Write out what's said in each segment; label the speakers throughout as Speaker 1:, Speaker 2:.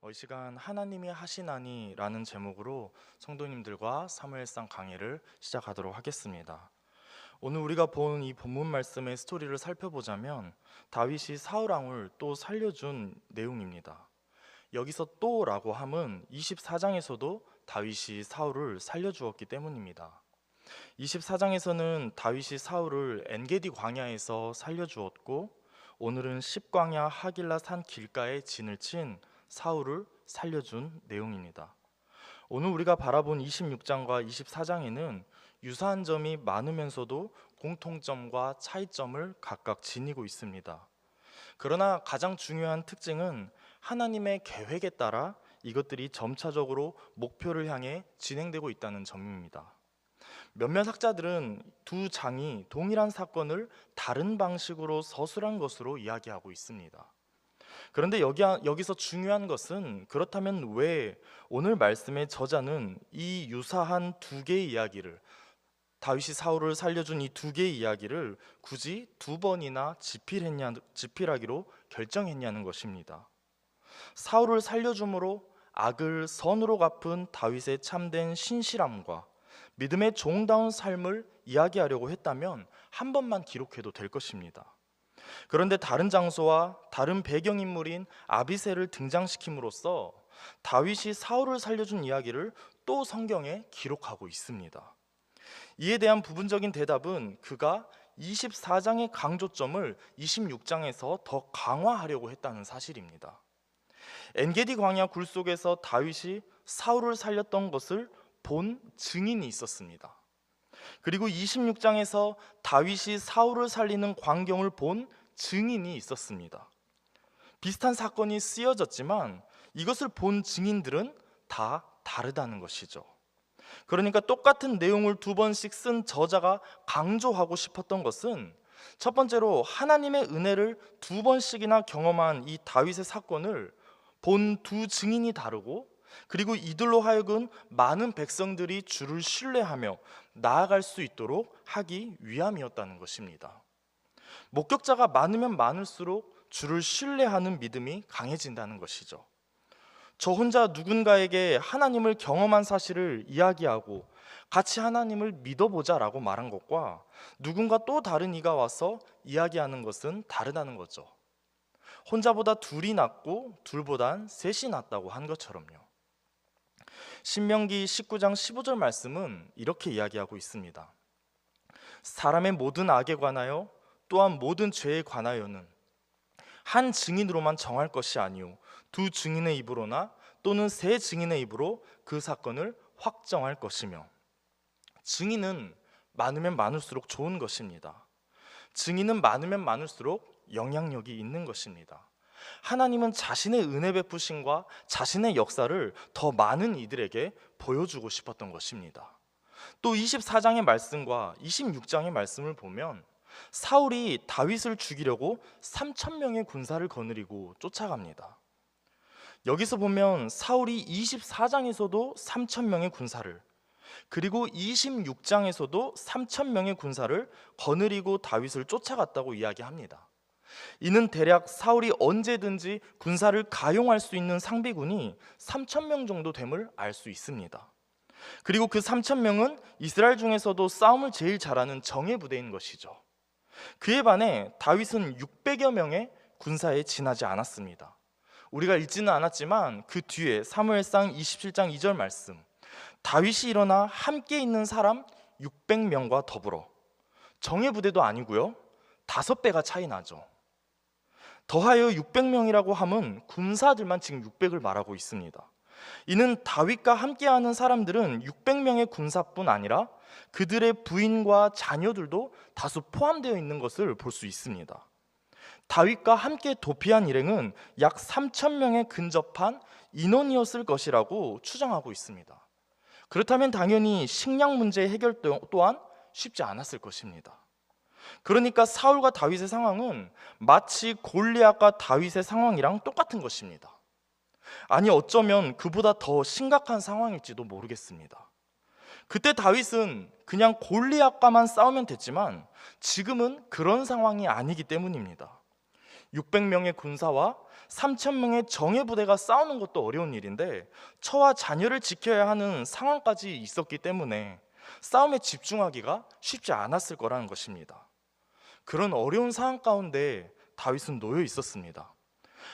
Speaker 1: 이 시간 하나님이 하시나니라는 제목으로 성도님들과 사무엘상 강의를 시작하도록 하겠습니다. 오늘 우리가 본 이 본문 말씀의 스토리를 살펴보자면 다윗이 사울 왕을 또 살려준 내용입니다. 여기서 또라고 함은 24장에서도 다윗이 사울을 살려주었기 때문입니다. 24장에서는 다윗이 사울을 엔게디 광야에서 살려주었고, 오늘은 십광야 하길라 산 길가에 진을 친 사울을 살려준 내용입니다. 오늘 우리가 바라본 26장과 24장에는 유사한 점이 많으면서도 공통점과 차이점을 각각 지니고 있습니다. 그러나 가장 중요한 특징은 하나님의 계획에 따라 이것들이 점차적으로 목표를 향해 진행되고 있다는 점입니다. 몇몇 학자들은 두 장이 동일한 사건을 다른 방식으로 서술한 것으로 이야기하고 있습니다. 그런데 여기서 중요한 것은, 그렇다면 왜 오늘 말씀의 저자는 이 유사한 두 개의 이야기를, 다윗이 사울을 살려준 이 두 개의 이야기를 굳이 두 번이나 집필하기로 결정했냐는 것입니다. 사울을 살려줌으로 악을 선으로 갚은 다윗의 참된 신실함과 믿음의 종다운 삶을 이야기하려고 했다면 한 번만 기록해도 될 것입니다. 그런데 다른 장소와 다른 배경인물인 아비새를 등장시킴으로써 다윗이 사울을 살려준 이야기를 또 성경에 기록하고 있습니다. 이에 대한 부분적인 대답은 그가 24장의 강조점을 26장에서 더 강화하려고 했다는 사실입니다. 엔게디 광야 굴 속에서 다윗이 사울을 살렸던 것을 본 증인이 있었습니다. 그리고 26장에서 다윗이 사울을 살리는 광경을 본 증인이 있었습니다. 비슷한 사건이 쓰여졌지만 이것을 본 증인들은 다 다르다는 것이죠. 그러니까 똑같은 내용을 두 번씩 쓴 저자가 강조하고 싶었던 것은, 첫 번째로 하나님의 은혜를 두 번씩이나 경험한 이 다윗의 사건을 본 두 증인이 다르고, 그리고 이들로 하여금 많은 백성들이 주를 신뢰하며 나아갈 수 있도록 하기 위함이었다는 것입니다. 목격자가 많으면 많을수록 주를 신뢰하는 믿음이 강해진다는 것이죠. 저 혼자 누군가에게 하나님을 경험한 사실을 이야기하고 같이 하나님을 믿어보자라고 말한 것과 누군가 또 다른 이가 와서 이야기하는 것은 다르다는 거죠. 혼자보다 둘이 낫고 둘보단 셋이 낫다고 한 것처럼요. 신명기 19장 15절 말씀은 이렇게 이야기하고 있습니다. 사람의 모든 악에 관하여 또한 모든 죄에 관하여는 한 증인으로만 정할 것이 아니오 두 증인의 입으로나 또는 세 증인의 입으로 그 사건을 확정할 것이며, 증인은 많으면 많을수록 좋은 것입니다. 증인은 많으면 많을수록 영향력이 있는 것입니다. 하나님은 자신의 은혜 베푸심과 자신의 역사를 더 많은 이들에게 보여주고 싶었던 것입니다. 또 24장의 말씀과 26장의 말씀을 보면 사울이 다윗을 죽이려고 3,000명의 군사를 거느리고 쫓아갑니다. 여기서 보면 사울이 24장에서도 3,000명의 군사를, 그리고 26장에서도 3,000명의 군사를 거느리고 다윗을 쫓아갔다고 이야기합니다. 이는 대략 사울이 언제든지 군사를 가용할 수 있는 상비군이 3,000명 정도 됨을 알 수 있습니다. 그리고 그 3,000명은 이스라엘 중에서도 싸움을 제일 잘하는 정예 부대인 것이죠. 그에 반해 다윗은 600여 명의 군사에 지나지 않았습니다. 우리가 읽지는 않았지만 그 뒤에 사무엘상 27장 2절 말씀, 다윗이 일어나 함께 있는 사람 600명과 더불어, 정예 부대도 아니고요, 5배가 차이 나죠. 더하여 600명이라고 함은 군사들만 지금 600을 말하고 있습니다. 이는 다윗과 함께하는 사람들은 600명의 군사뿐 아니라 그들의 부인과 자녀들도 다수 포함되어 있는 것을 볼 수 있습니다. 다윗과 함께 도피한 일행은 약 3,000명에 근접한 인원이었을 것이라고 추정하고 있습니다. 그렇다면 당연히 식량 문제 해결 또한 쉽지 않았을 것입니다. 그러니까 사울과 다윗의 상황은 마치 골리앗과 다윗의 상황이랑 똑같은 것입니다. 아니, 어쩌면 그보다 더 심각한 상황일지도 모르겠습니다. 그때 다윗은 그냥 골리앗과만 싸우면 됐지만 지금은 그런 상황이 아니기 때문입니다. 600명의 군사와 3,000명의 정예 부대가 싸우는 것도 어려운 일인데 처와 자녀를 지켜야 하는 상황까지 있었기 때문에 싸움에 집중하기가 쉽지 않았을 거라는 것입니다. 그런 어려운 상황 가운데 다윗은 놓여 있었습니다.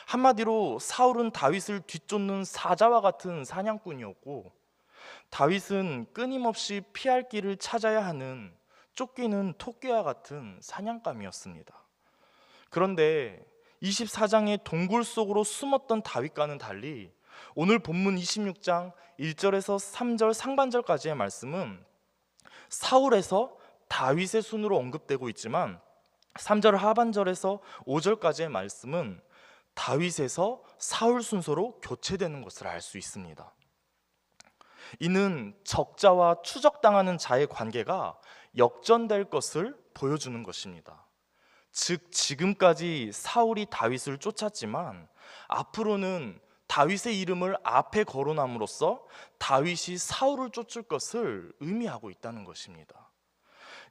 Speaker 1: 한마디로 사울은 다윗을 뒤쫓는 사자와 같은 사냥꾼이었고, 다윗은 끊임없이 피할 길을 찾아야 하는 쫓기는 토끼와 같은 사냥감이었습니다. 그런데 24장의 동굴 속으로 숨었던 다윗과는 달리 오늘 본문 26장 1절에서 3절 상반절까지의 말씀은 사울에서 다윗의 순으로 언급되고 있지만 3절 하반절에서 5절까지의 말씀은 다윗에서 사울 순서로 교체되는 것을 알 수 있습니다. 이는 적자와 추적당하는 자의 관계가 역전될 것을 보여주는 것입니다. 즉 지금까지 사울이 다윗을 쫓았지만 앞으로는 다윗의 이름을 앞에 거론함으로써 다윗이 사울을 쫓을 것을 의미하고 있다는 것입니다.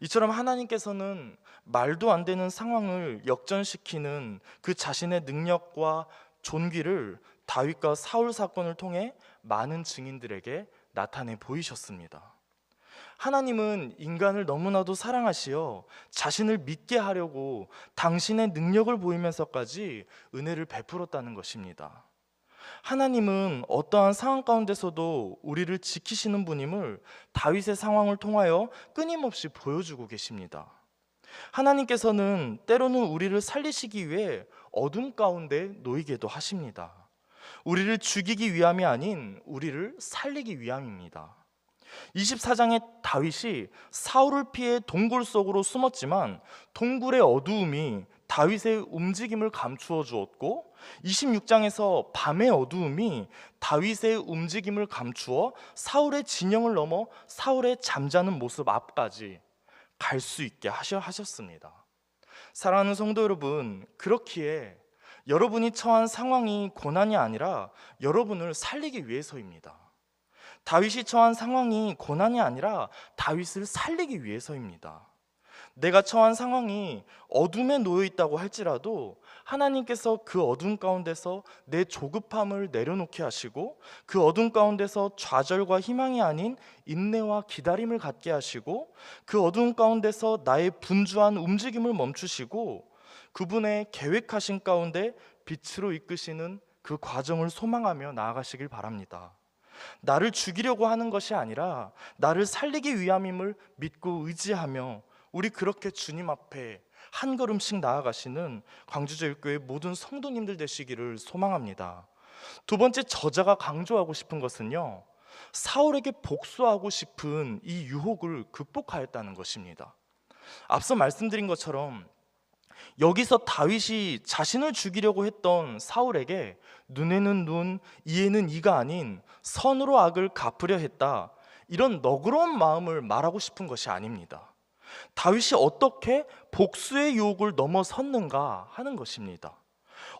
Speaker 1: 이처럼 하나님께서는 말도 안 되는 상황을 역전시키는 그 자신의 능력과 존귀를 다윗과 사울 사건을 통해 많은 증인들에게 나타내 보이셨습니다. 하나님은 인간을 너무나도 사랑하시어 자신을 믿게 하려고 당신의 능력을 보이면서까지 은혜를 베풀었다는 것입니다. 하나님은 어떠한 상황 가운데서도 우리를 지키시는 분임을 다윗의 상황을 통하여 끊임없이 보여주고 계십니다. 하나님께서는 때로는 우리를 살리시기 위해 어둠 가운데 놓이게도 하십니다. 우리를 죽이기 위함이 아닌 우리를 살리기 위함입니다. 24장의 다윗이 사울을 피해 동굴 속으로 숨었지만 동굴의 어두움이 다윗의 움직임을 감추어 주었고 26장에서 밤의 어두움이 다윗의 움직임을 감추어 사울의 진영을 넘어 사울의 잠자는 모습 앞까지 갈 수 있게 하셨습니다. 사랑하는 성도 여러분, 그렇기에 여러분이 처한 상황이 고난이 아니라 여러분을 살리기 위해서입니다. 다윗이 처한 상황이 고난이 아니라 다윗을 살리기 위해서입니다. 내가 처한 상황이 어둠에 놓여 있다고 할지라도 하나님께서 그 어둠 가운데서 내 조급함을 내려놓게 하시고 그 어둠 가운데서 좌절과 희망이 아닌 인내와 기다림을 갖게 하시고 그 어둠 가운데서 나의 분주한 움직임을 멈추시고 그분의 계획하신 가운데 빛으로 이끄시는 그 과정을 소망하며 나아가시길 바랍니다. 나를 죽이려고 하는 것이 아니라 나를 살리기 위함임을 믿고 의지하며 우리 그렇게 주님 앞에 한 걸음씩 나아가시는 광주제일교회 모든 성도님들 되시기를 소망합니다. 두 번째, 저자가 강조하고 싶은 것은요, 사울에게 복수하고 싶은 이 유혹을 극복하였다는 것입니다. 앞서 말씀드린 것처럼 여기서 다윗이 자신을 죽이려고 했던 사울에게 눈에는 눈, 이에는 이가 아닌 선으로 악을 갚으려 했다, 이런 너그러운 마음을 말하고 싶은 것이 아닙니다. 다윗이 어떻게 복수의 유혹을 넘어섰는가 하는 것입니다.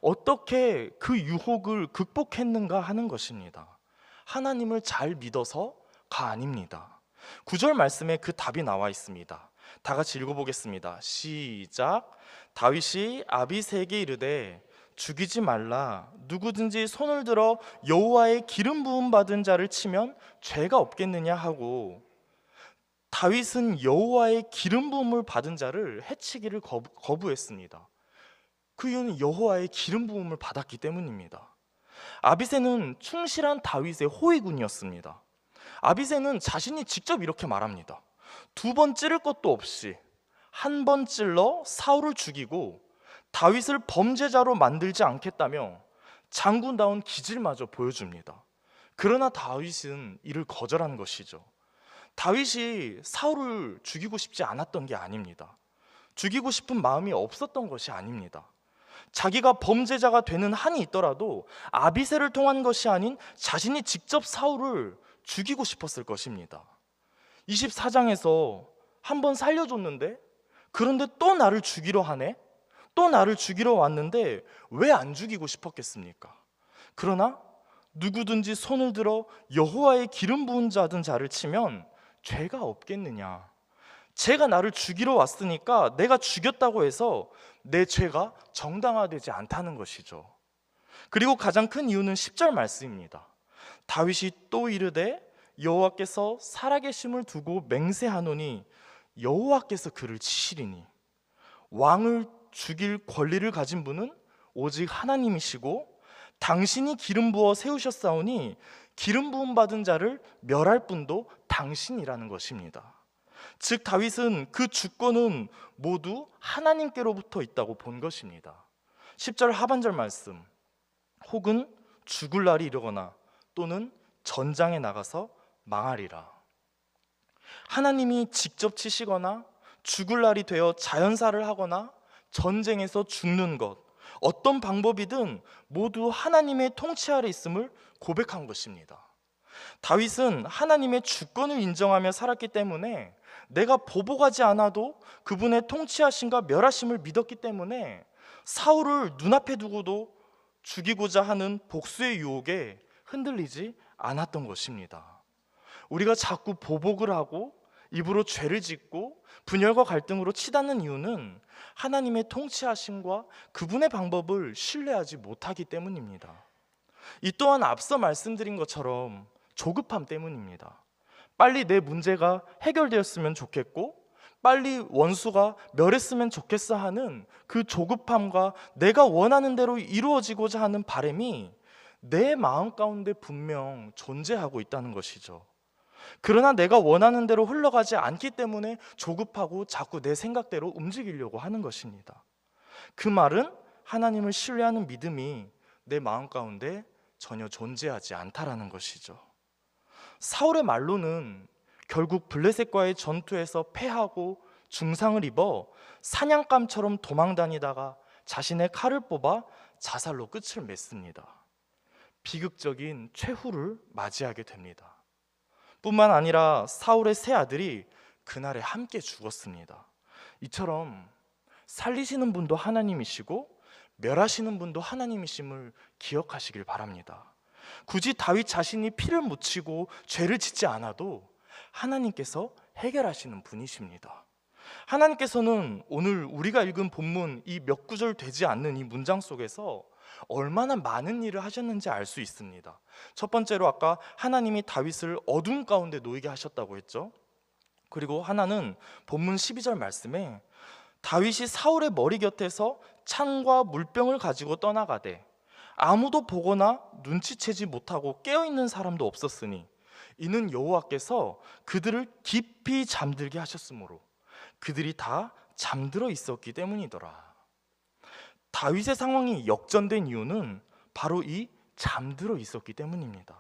Speaker 1: 어떻게 그 유혹을 극복했는가 하는 것입니다. 하나님을 잘 믿어서가 아닙니다. 9절 말씀에 그 답이 나와 있습니다. 다 같이 읽어보겠습니다. 시작. 다윗이 아비새에게 이르되 죽이지 말라. 누구든지 손을 들어 여호와의 기름 부음 받은 자를 치면 죄가 없겠느냐 하고, 다윗은 여호와의 기름 부음을 받은 자를 해치기를 거부했습니다. 그 이유는 여호와의 기름 부음을 받았기 때문입니다. 아비새는 충실한 다윗의 호위군이었습니다. 아비새는 자신이 직접 이렇게 말합니다. 2번 찌를 것도 없이 한 번 찔러 사울을 죽이고 다윗을 범죄자로 만들지 않겠다며 장군다운 기질마저 보여줍니다. 그러나 다윗은 이를 거절한 것이죠. 다윗이 사울을 죽이고 싶지 않았던 게 아닙니다. 죽이고 싶은 마음이 없었던 것이 아닙니다. 자기가 범죄자가 되는 한이 있더라도 아비새를 통한 것이 아닌 자신이 직접 사울을 죽이고 싶었을 것입니다. 24장에서 한 번 살려줬는데, 그런데 또 나를 죽이려 하네? 또 나를 죽이러 왔는데 왜 안 죽이고 싶었겠습니까? 그러나 누구든지 손을 들어 여호와의 기름 부은 자든 자를 치면 죄가 없겠느냐. 쟤가 나를 죽이러 왔으니까 내가 죽였다고 해서 내 죄가 정당화되지 않다는 것이죠. 그리고 가장 큰 이유는 10절 말씀입니다. 다윗이 또 이르되 여호와께서 살아계심을 두고 맹세하노니 여호와께서 그를 치시리니. 왕을 죽일 권리를 가진 분은 오직 하나님이시고 당신이 기름 부어 세우셨사오니 기름 부음 받은 자를 멸할 분도 당신이라는 것입니다. 즉 다윗은 그 주권은 모두 하나님께로부터 있다고 본 것입니다. 10절 하반절 말씀, 혹은 죽을 날이 이르거나 또는 전장에 나가서 망하리라. 하나님이 직접 치시거나 죽을 날이 되어 자연사를 하거나 전쟁에서 죽는 것, 어떤 방법이든 모두 하나님의 통치 아래 있음을 고백한 것입니다. 다윗은 하나님의 주권을 인정하며 살았기 때문에 내가 보복하지 않아도 그분의 통치하심과 멸하심을 믿었기 때문에 사울을 눈앞에 두고도 죽이고자 하는 복수의 유혹에 흔들리지 않았던 것입니다. 우리가 자꾸 보복을 하고 입으로 죄를 짓고 분열과 갈등으로 치닫는 이유는 하나님의 통치하심과 그분의 방법을 신뢰하지 못하기 때문입니다. 이 또한 앞서 말씀드린 것처럼 조급함 때문입니다. 빨리 내 문제가 해결되었으면 좋겠고 빨리 원수가 멸했으면 좋겠어 하는 그 조급함과 내가 원하는 대로 이루어지고자 하는 바람이 내 마음 가운데 분명 존재하고 있다는 것이죠. 그러나 내가 원하는 대로 흘러가지 않기 때문에 조급하고 자꾸 내 생각대로 움직이려고 하는 것입니다. 그 말은 하나님을 신뢰하는 믿음이 내 마음 가운데 전혀 존재하지 않다라는 것이죠. 사울의 말로는 결국 블레셋과의 전투에서 패하고 중상을 입어 사냥감처럼 도망다니다가 자신의 칼을 뽑아 자살로 끝을 맺습니다. 비극적인 최후를 맞이하게 됩니다. 뿐만 아니라 사울의 세 아들이 그날에 함께 죽었습니다. 이처럼 살리시는 분도 하나님이시고 멸하시는 분도 하나님이심을 기억하시길 바랍니다. 굳이 다윗 자신이 피를 묻히고 죄를 짓지 않아도 하나님께서 해결하시는 분이십니다. 하나님께서는 오늘 우리가 읽은 본문 이 몇 구절 되지 않는 이 문장 속에서 얼마나 많은 일을 하셨는지 알 수 있습니다. 첫 번째로 아까 하나님이 다윗을 어둠 가운데 놓이게 하셨다고 했죠. 그리고 하나는 본문 12절 말씀에 다윗이 사울의 머리 곁에서 창과 물병을 가지고 떠나가되 아무도 보거나 눈치채지 못하고 깨어있는 사람도 없었으니 이는 여호와께서 그들을 깊이 잠들게 하셨으므로 그들이 다 잠들어 있었기 때문이더라. 다윗의 상황이 역전된 이유는 바로 이 잠들어 있었기 때문입니다.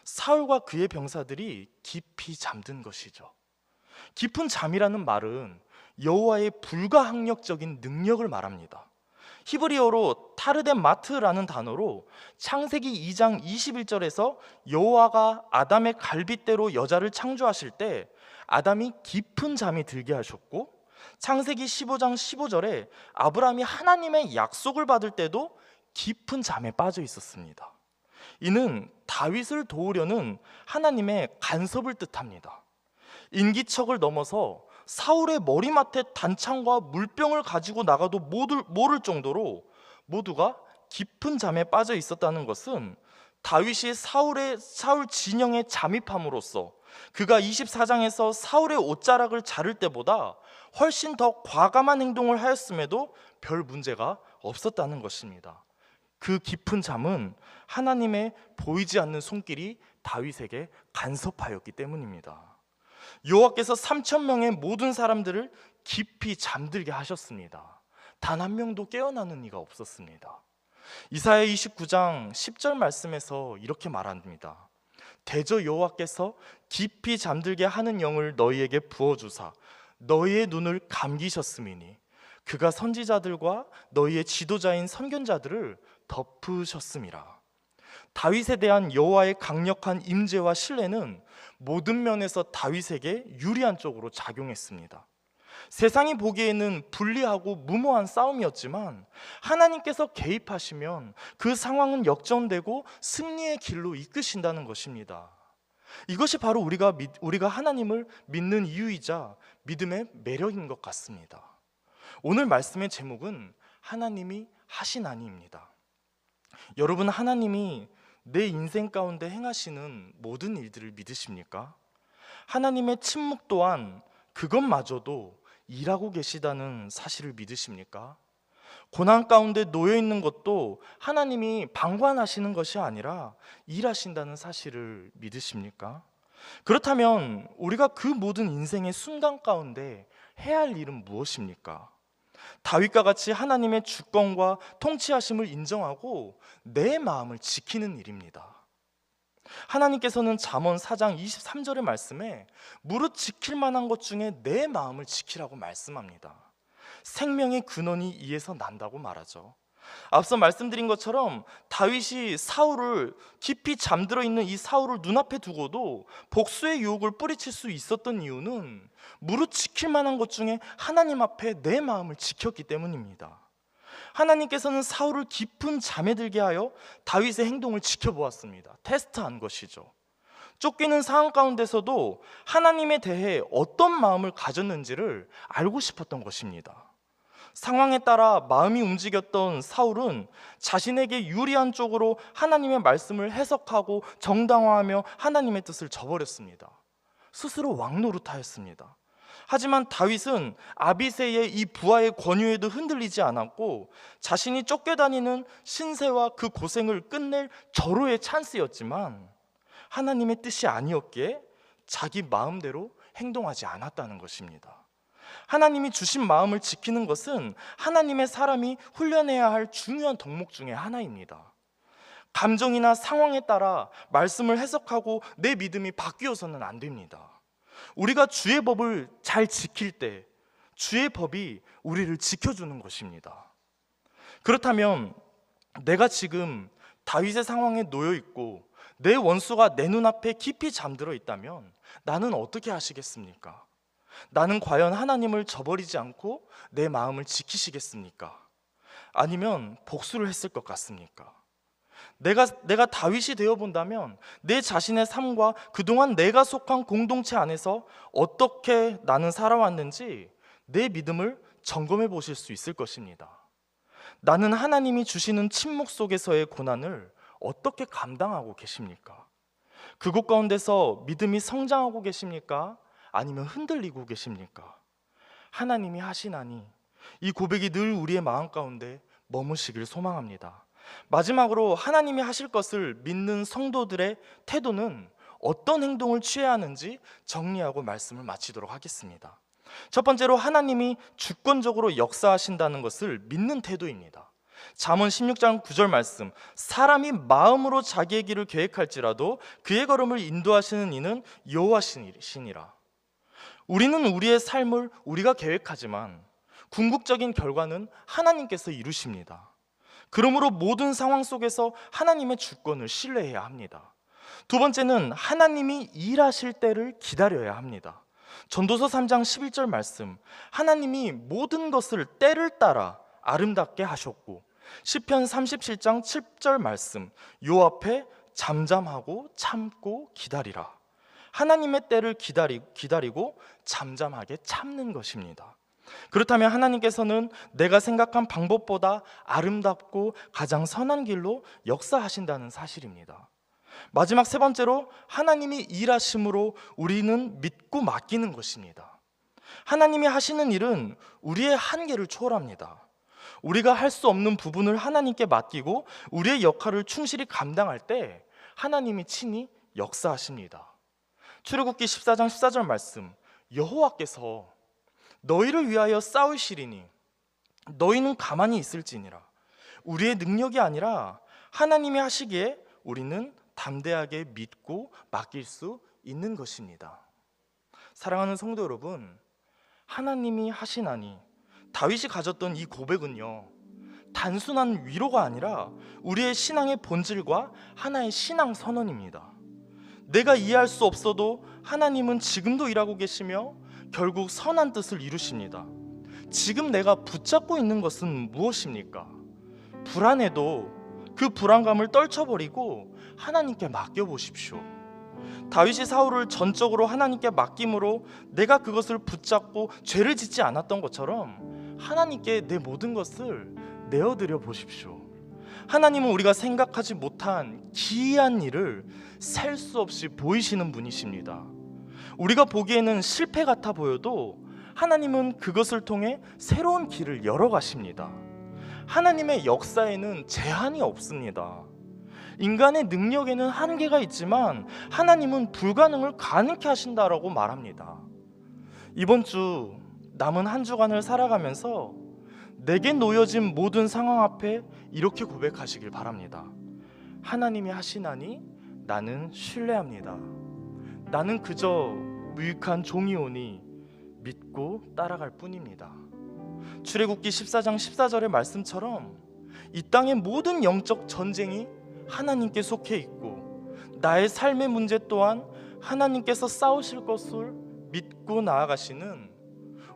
Speaker 1: 사울과 그의 병사들이 깊이 잠든 것이죠. 깊은 잠이라는 말은 여호와의 불가항력적인 능력을 말합니다. 히브리어로 타르덴마트라는 단어로 창세기 2장 21절에서 여호와가 아담의 갈빗대로 여자를 창조하실 때 아담이 깊은 잠이 들게 하셨고, 창세기 15장 15절에 아브라함이 하나님의 약속을 받을 때도 깊은 잠에 빠져 있었습니다. 이는 다윗을 도우려는 하나님의 간섭을 뜻합니다. 인기척을 넘어서 사울의 머리맡에 단창과 물병을 가지고 나가도 모를 정도로 모두가 깊은 잠에 빠져 있었다는 것은 다윗이 사울 진영에 잠입함으로써 그가 24장에서 사울의 옷자락을 자를 때보다 훨씬 더 과감한 행동을 하였음에도 별 문제가 없었다는 것입니다. 그 깊은 잠은 하나님의 보이지 않는 손길이 다윗에게 간섭하였기 때문입니다. 여호와께서 3,000명의 모든 사람들을 깊이 잠들게 하셨습니다. 단 한 명도 깨어나는 이가 없었습니다. 이사야 29장 10절 말씀에서 이렇게 말합니다. 대저 여호와께서 깊이 잠들게 하는 영을 너희에게 부어주사 너희의 눈을 감기셨음이니 그가 선지자들과 너희의 지도자인 선견자들을 덮으셨음이라. 다윗에 대한 여호와의 강력한 임재와 신뢰는 모든 면에서 다윗에게 유리한 쪽으로 작용했습니다. 세상이 보기에는 불리하고 무모한 싸움이었지만 하나님께서 개입하시면 그 상황은 역전되고 승리의 길로 이끄신다는 것입니다. 이것이 바로 우리가 하나님을 믿는 이유이자 믿음의 매력인 것 같습니다. 오늘 말씀의 제목은 하나님이 하시나니입니다. 여러분, 하나님이 내 인생 가운데 행하시는 모든 일들을 믿으십니까? 하나님의 침묵 또한 그것마저도 일하고 계시다는 사실을 믿으십니까? 고난 가운데 놓여 있는 것도 하나님이 방관하시는 것이 아니라 일하신다는 사실을 믿으십니까? 그렇다면 우리가 그 모든 인생의 순간 가운데 해야 할 일은 무엇입니까? 다윗과 같이 하나님의 주권과 통치하심을 인정하고 내 마음을 지키는 일입니다. 하나님께서는 잠언 4장 23절의 말씀에 무릇 지킬 만한 것 중에 내 마음을 지키라고 말씀합니다. 생명의 근원이 이에서 난다고 말하죠. 앞서 말씀드린 것처럼 다윗이 사울을 깊이 잠들어 있는 이 사울을 눈앞에 두고도 복수의 유혹을 뿌리칠 수 있었던 이유는 무릇 지킬 만한 것 중에 하나님 앞에 내 마음을 지켰기 때문입니다. 하나님께서는 사울을 깊은 잠에 들게 하여 다윗의 행동을 지켜보았습니다. 테스트한 것이죠. 쫓기는 상황 가운데서도 하나님에 대해 어떤 마음을 가졌는지를 알고 싶었던 것입니다. 상황에 따라 마음이 움직였던 사울은 자신에게 유리한 쪽으로 하나님의 말씀을 해석하고 정당화하며 하나님의 뜻을 저버렸습니다. 스스로 왕노릇하였습니다. 하지만 다윗은 아비새의 이 부하의 권유에도 흔들리지 않았고 자신이 쫓겨다니는 신세와 그 고생을 끝낼 절호의 찬스였지만 하나님의 뜻이 아니었기에 자기 마음대로 행동하지 않았다는 것입니다. 하나님이 주신 마음을 지키는 것은 하나님의 사람이 훈련해야 할 중요한 덕목 중에 하나입니다. 감정이나 상황에 따라 말씀을 해석하고 내 믿음이 바뀌어서는 안 됩니다. 우리가 주의 법을 잘 지킬 때 주의 법이 우리를 지켜주는 것입니다. 그렇다면 내가 지금 다윗의 상황에 놓여 있고 내 원수가 내 눈앞에 깊이 잠들어 있다면 나는 어떻게 하시겠습니까? 나는 과연 하나님을 저버리지 않고 내 마음을 지키시겠습니까? 아니면 복수를 했을 것 같습니까? 내가 다윗이 되어 본다면 내 자신의 삶과 그동안 내가 속한 공동체 안에서 어떻게 나는 살아왔는지 내 믿음을 점검해 보실 수 있을 것입니다. 나는 하나님이 주시는 침묵 속에서의 고난을 어떻게 감당하고 계십니까? 그곳 가운데서 믿음이 성장하고 계십니까? 아니면 흔들리고 계십니까? 하나님이 하시나니 이 고백이 늘 우리의 마음 가운데 머무시길 소망합니다. 마지막으로 하나님이 하실 것을 믿는 성도들의 태도는 어떤 행동을 취해야 하는지 정리하고 말씀을 마치도록 하겠습니다. 첫 번째로 하나님이 주권적으로 역사하신다는 것을 믿는 태도입니다. 잠언 16장 9절 말씀, 사람이 마음으로 자기의 길을 계획할지라도 그의 걸음을 인도하시는 이는 여호와시니라. 우리는 우리의 삶을 우리가 계획하지만 궁극적인 결과는 하나님께서 이루십니다. 그러므로 모든 상황 속에서 하나님의 주권을 신뢰해야 합니다. 두 번째는 하나님이 일하실 때를 기다려야 합니다. 전도서 3장 11절 말씀, 하나님이 모든 것을 때를 따라 아름답게 하셨고, 시편 37장 7절 말씀, 요 앞에 잠잠하고 참고 기다리라. 하나님의 때를 기다리고 잠잠하게 참는 것입니다. 그렇다면 하나님께서는 내가 생각한 방법보다 아름답고 가장 선한 길로 역사하신다는 사실입니다. 마지막 세 번째로 하나님이 일하심으로 우리는 믿고 맡기는 것입니다. 하나님이 하시는 일은 우리의 한계를 초월합니다. 우리가 할 수 없는 부분을 하나님께 맡기고 우리의 역할을 충실히 감당할 때 하나님이 친히 역사하십니다. 출애굽기 14장 14절 말씀, 여호와께서 너희를 위하여 싸우시리니 너희는 가만히 있을지니라. 우리의 능력이 아니라 하나님이 하시기에 우리는 담대하게 믿고 맡길 수 있는 것입니다. 사랑하는 성도 여러분, 하나님이 하시나니 다윗이 가졌던 이 고백은요, 단순한 위로가 아니라 우리의 신앙의 본질과 하나의 신앙 선언입니다. 내가 이해할 수 없어도 하나님은 지금도 일하고 계시며 결국 선한 뜻을 이루십니다. 지금 내가 붙잡고 있는 것은 무엇입니까? 불안해도 그 불안감을 떨쳐버리고 하나님께 맡겨보십시오. 다윗이 사울을 전적으로 하나님께 맡김으로 내가 그것을 붙잡고 죄를 짓지 않았던 것처럼 하나님께 내 모든 것을 내어드려 보십시오. 하나님은 우리가 생각하지 못한 기이한 일을 셀 수 없이 보이시는 분이십니다. 우리가 보기에는 실패 같아 보여도 하나님은 그것을 통해 새로운 길을 열어가십니다. 하나님의 역사에는 제한이 없습니다. 인간의 능력에는 한계가 있지만 하나님은 불가능을 가능케 하신다라고 말합니다. 이번 주 남은 한 주간을 살아가면서 내게 놓여진 모든 상황 앞에 이렇게 고백하시길 바랍니다. 하나님이 하시나니 나는 신뢰합니다. 나는 그저 무익한 종이오니 믿고 따라갈 뿐입니다. 출애굽기 14장 14절의 말씀처럼 이 땅의 모든 영적 전쟁이 하나님께 속해 있고 나의 삶의 문제 또한 하나님께서 싸우실 것을 믿고 나아가시는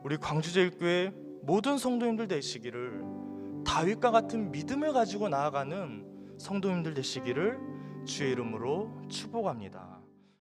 Speaker 1: 우리 광주제일교회 모든 성도님들 되시기를, 다윗과 같은 믿음을 가지고 나아가는 성도님들 되시기를 주의 이름으로 축복합니다.